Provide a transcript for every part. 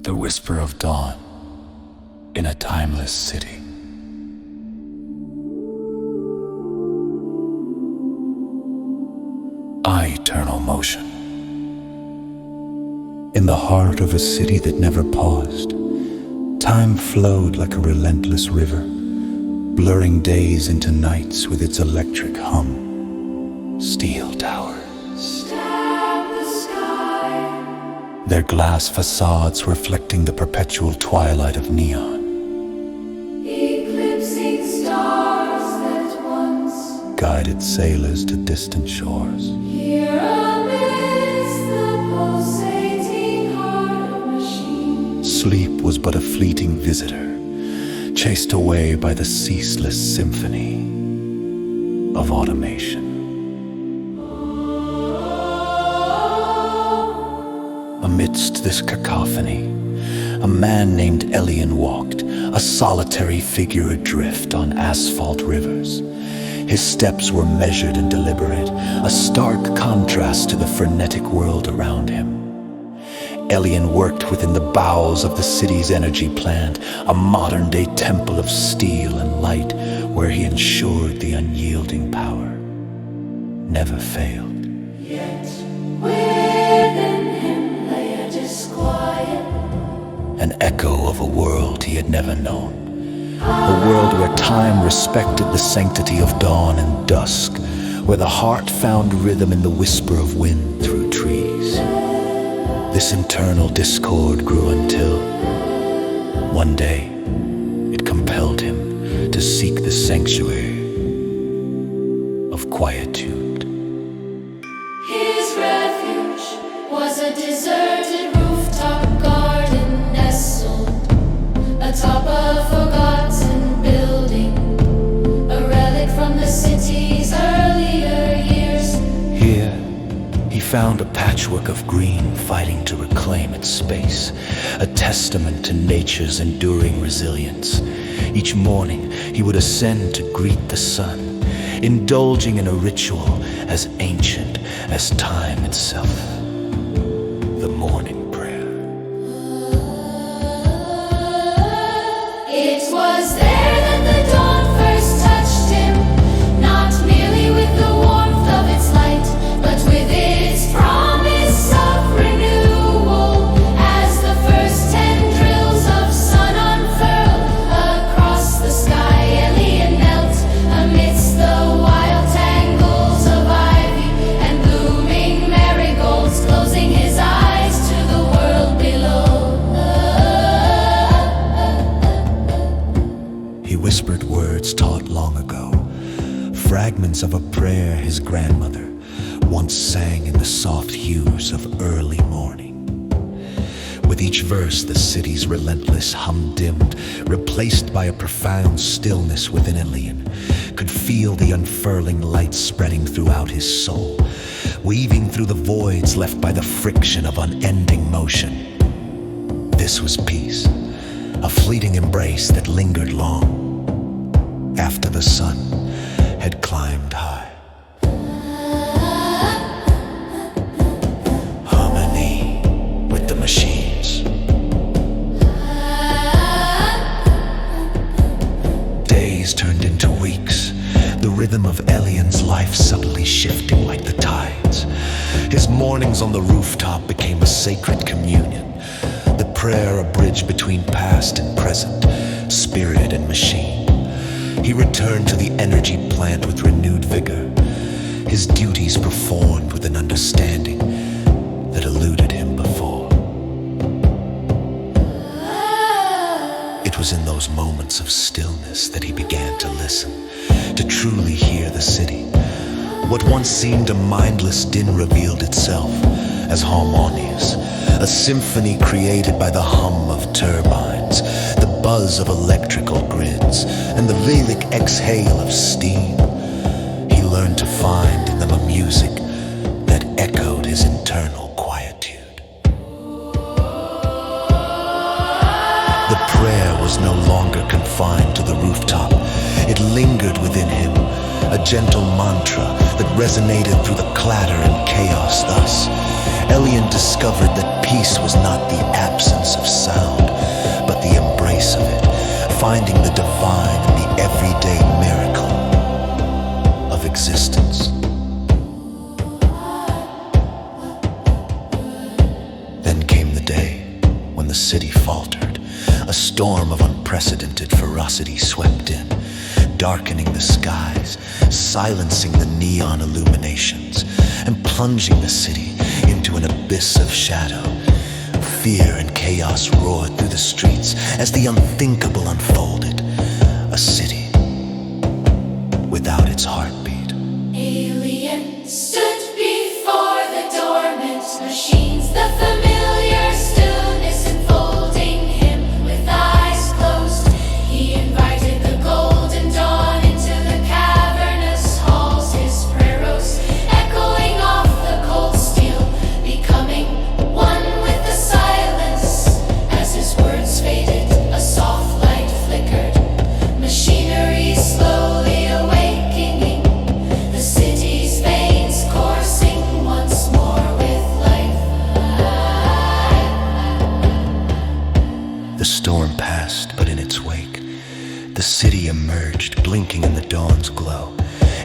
the whisper of dawn in a timeless city. Eternal motion. In the heart of a city that never paused, time flowed like a relentless river, blurring days into nights with its electric hum. Steel towers, their glass facades reflecting the perpetual twilight of neon. Eclipsing stars that once Guided sailors to distant shores. here amidst the pulsating heart of machines. Sleep was but a fleeting visitor, chased away by the ceaseless symphony of automation. Amidst this cacophony, a man named Ambient walked, a solitary figure adrift on asphalt rivers. His steps were measured and deliberate, a stark contrast to the frenetic world around him. Ambient worked within the bowels of the city's energy plant, a modern-day temple of steel and light where he ensured the unyielding power never failed. Yet within him lay a disquiet, An echo of a world he had never known. A world where time respected the sanctity of dawn and dusk, where the heart found rhythm in the whisper of wind through trees. This internal discord grew until, one day, it compelled him to seek the sanctuary of quietude. his refuge was a deserted rooftop garden nestled atop a forgotten building, a relic from the city's earlier years. Here, he found a patchwork of green fighting to reclaim its space, a testament to nature's enduring resilience. Each morning, he would ascend to greet the sun, indulging in a ritual as ancient as time itself, the morning prayer. It was there that the dawn first touched him, not merely with the warmth of its light, but with its promise of renewal. As the first tendrils of sun unfurled across the sky, Ambient knelt amidst the wild tangles of ivy and blooming marigolds, closing his eyes to the world below. He whispered words taught long ago, fragments of a prayer his grandmother once sang in the soft hues of early morning. With each verse, the city's relentless hum dimmed, replaced by a profound stillness within Ambient. Could feel the unfurling light spreading throughout his soul, weaving through the voids left by the friction of unending motion. This was peace, a fleeting embrace that lingered long after the sun had climbed high. Harmony with the machines. Days turned into weeks, the rhythm of Ambient's life subtly shifting like the tides. His mornings on the rooftop became a sacred communion, the prayer a bridge between past and present, spirit and machine. He returned to the energy plant with renewed vigor, his duties performed with an understanding that eluded him before. It was in those moments of stillness that he began to listen, to truly hear the city. What once seemed a mindless din revealed itself as harmonious, a symphony created by the hum of turbines, the buzz of electrical grids, and the Vedic exhale of steam. He learned to find in them a music that echoed his internal quietude. The prayer was no longer confined to the rooftop. It lingered within him, a gentle mantra that resonated through the clatter and chaos thus. Elian discovered that peace was not the absence of sound, but the embrace of it, finding the divine in the everyday miracle of existence. Then came the day when the city faltered. A storm of unprecedented ferocity swept in, darkening the skies, silencing the neon illuminations, and plunging the city into an abyss of shadow. Fear and chaos roared through the streets as the unthinkable unfolded. A city without its heartbeat. Alien stood before the dormant machines, the familiar stillness enfolding him with eyes closed. He invited the golden dawn into the cavernous halls. His prayer rose, echoing off the cold steel, becoming one with the silence. As his words faded, a soft light flickered, machinery slowly awakening, the city's veins coursing once more with life. The storm passed, but in its wake, the city emerged, blinking in the dawn's glow.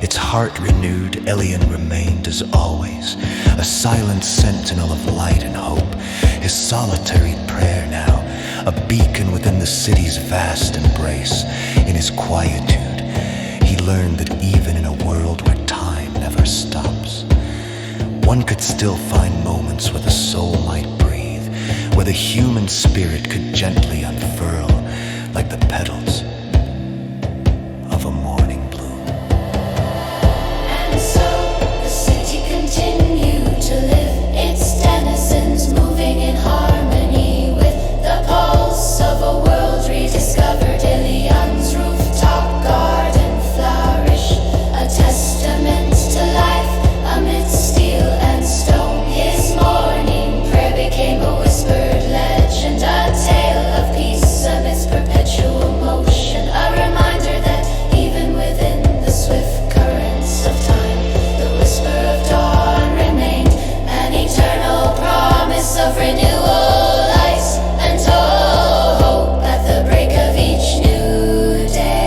Its heart renewed, Elian remained as always, a silent sentinel of light and hope. His solitary prayer now, a beacon within the city's vast embrace. In his quietude, he learned that even in a world where time never stops, one could still find moments where the soul might breathe, where the human spirit could gently unfurl like the petals of a morning bloom. And so the city continued to live, its denizens moving in harmony with the pulse of a world rediscovered. Ilian's rooftop garden flourished, a testament to life amidst steel and stone. His morning prayer became a whispered legend, a tale of peace amidst perpetual motion, a reminder that even within the swift currents of time, the whisper of dawn remained, an eternal promise of renewal, light and hope at the break of each new day.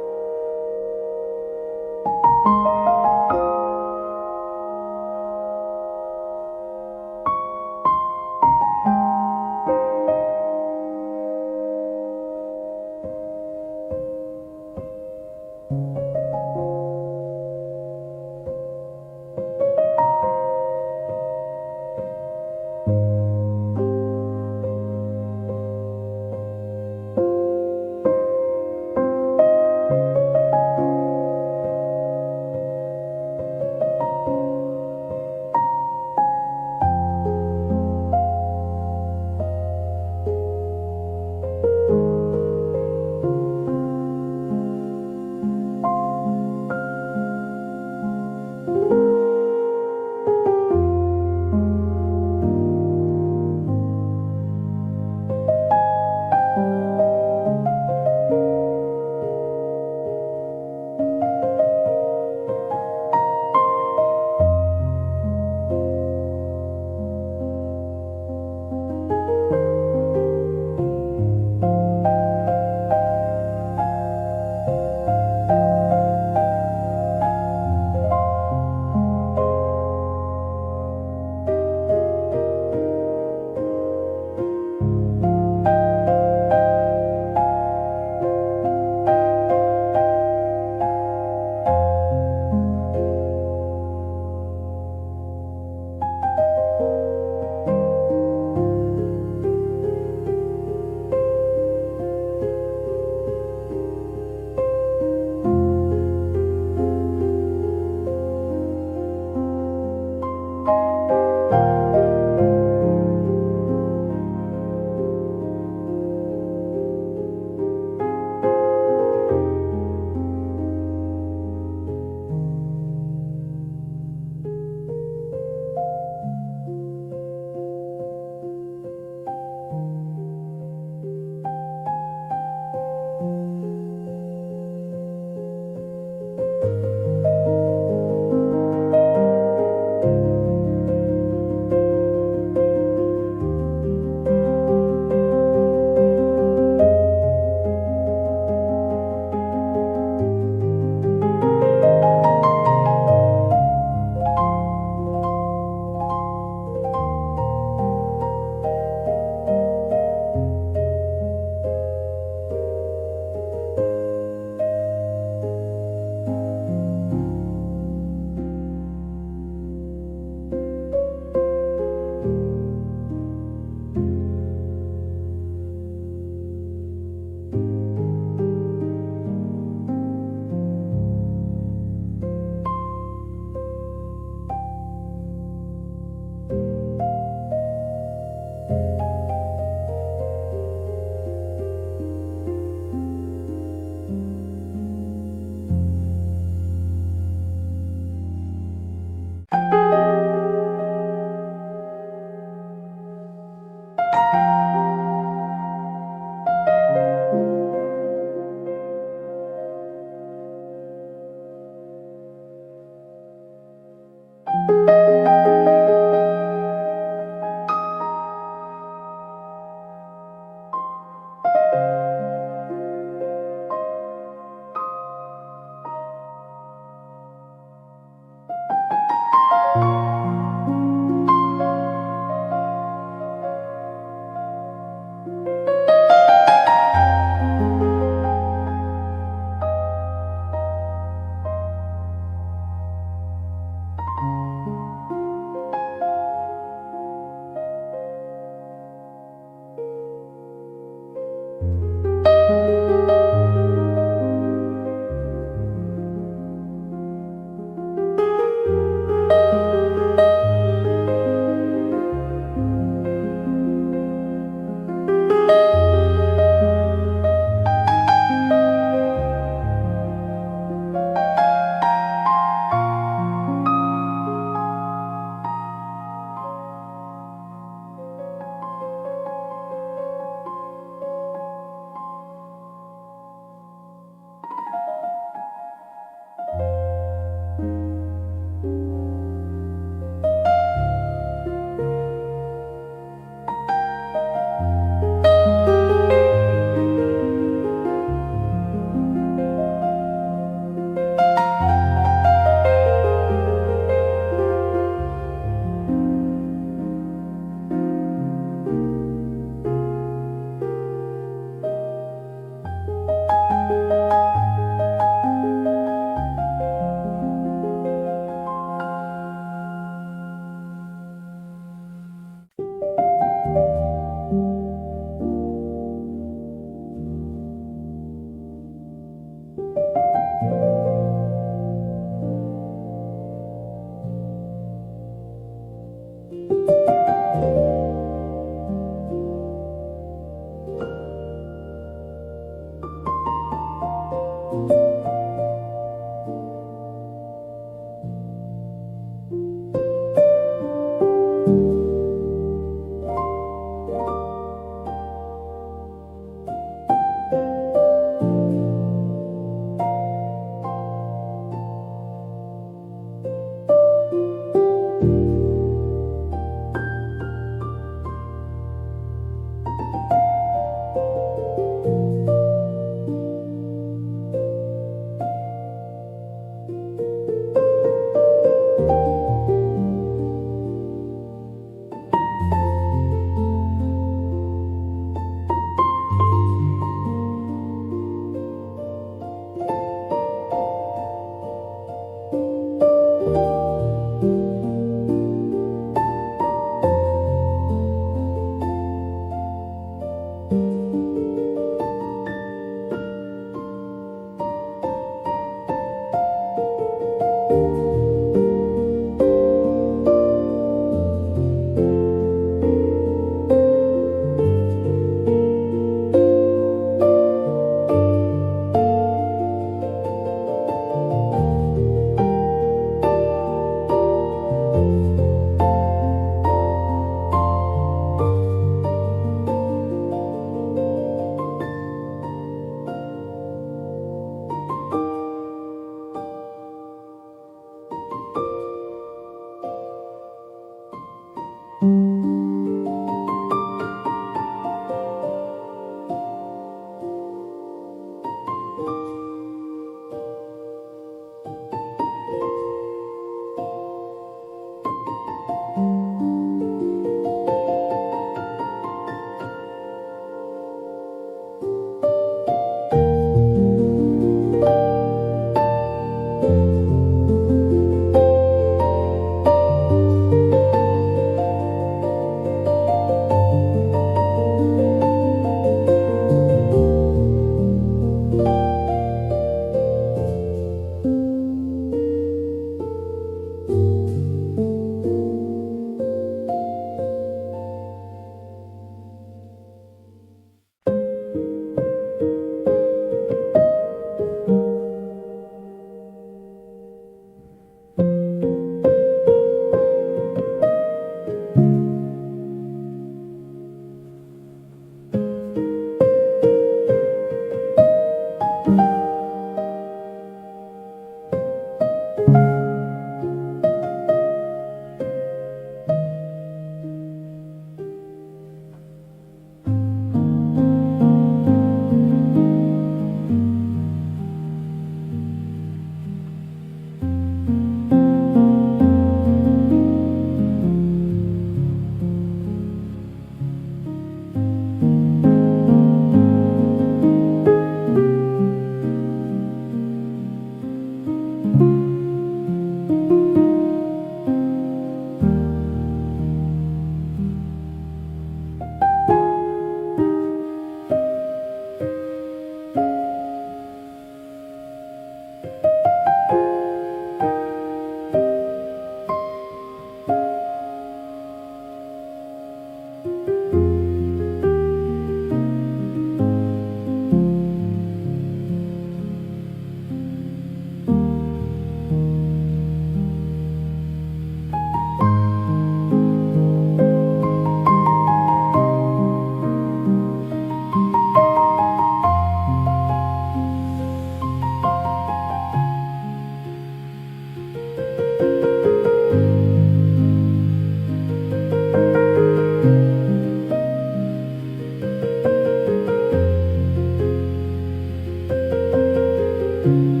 you.